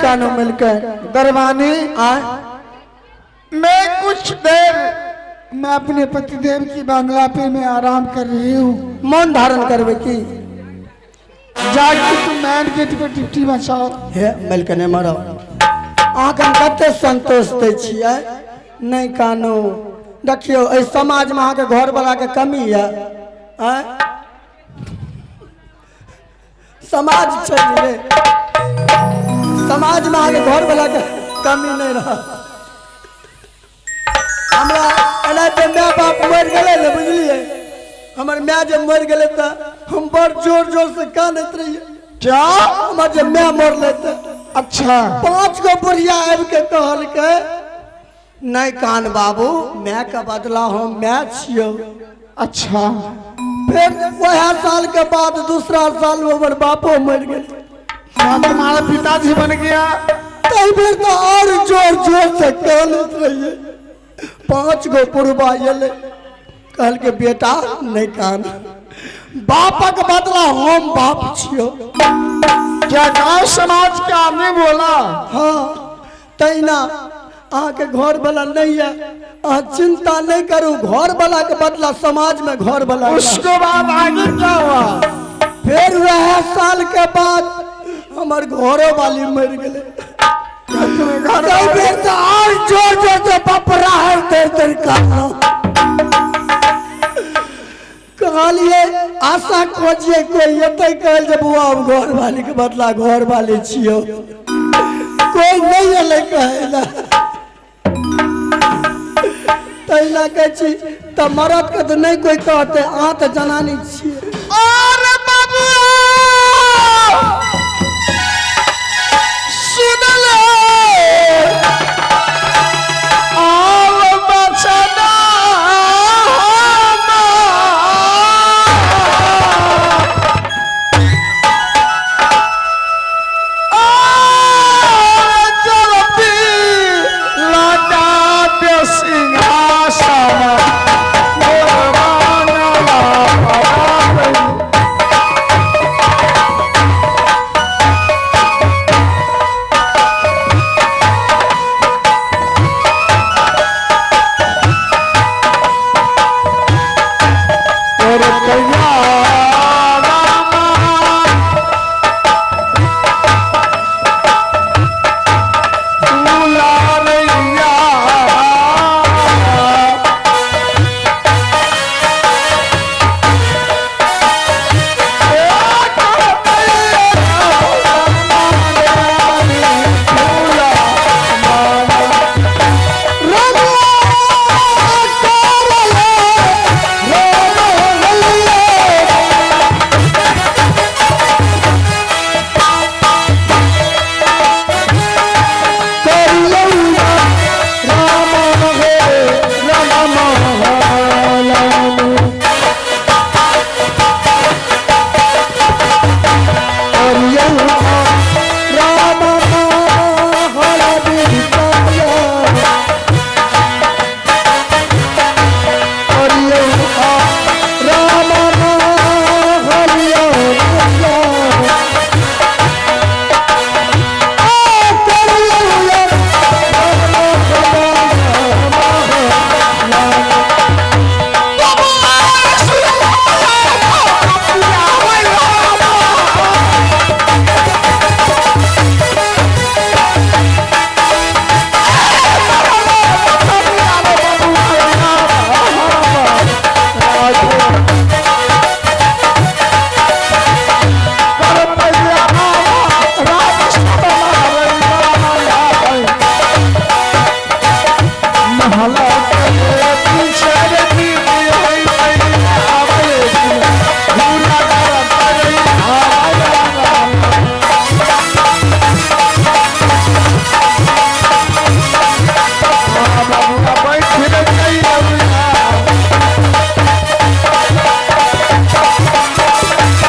कानों मिलकर दरबानी मैं कुछ देर मैं अपने पतिदेव की बांग्ला पे मैं आराम कर रही हूँ। मौन धारण करवे की जाके तुम मैन गेट पे टिप्टी बचाओ। हे मिलकर ने मरो आखन कते संतोष दे छियै नहीं कानो देखियो ए समाज में आके घर वाला के कमी है समाज चाहिए समाज में आगे घर वाला के कमी नहीं रहा हमरा एना पे माँ बाप मर गए ना बुझलिए हमारे माँ जब मर गए तो हम बड़ जोर जोर से कानत रहिए क्या हमारे जब माँ मर लेते अच्छा 5 गो बुढ़िया आबि के कहल के नहीं कान बाबू माँ का बदला हम माँ छियो। अच्छा फिर वह साल के बाद दूसरा साल में हमारे बापो मर गए तुम्हारा पिताजी बन गया कई बार तो और जोर जोर से कहत रहिए 5 गो पुरबा ये कहल के बेटा नहीं कान बापक बदला हम बाप छियो। क्या गांव समाज के आदमी बोला हाँ तैना अहाँ के घर वाला नहीं है अहाँ चिंता नहीं करू घर वाला के बदला समाज में घर वाला। उसके बाद आगे क्या हुआ? फिर वह साल के बाद हमार घरों वाली मर गए और जोर जोर से पपरा है कहलिए आशा खोजिए कोई ये कहल जब वो अब घर वाली के बदला घर वाले छियो कोई नहीं है कहला तैला कह तो मरद के तो नहीं कोई कहते अहाँ तो जनानी छिए। अरे बाबू सुन ले आओ बचना कन्या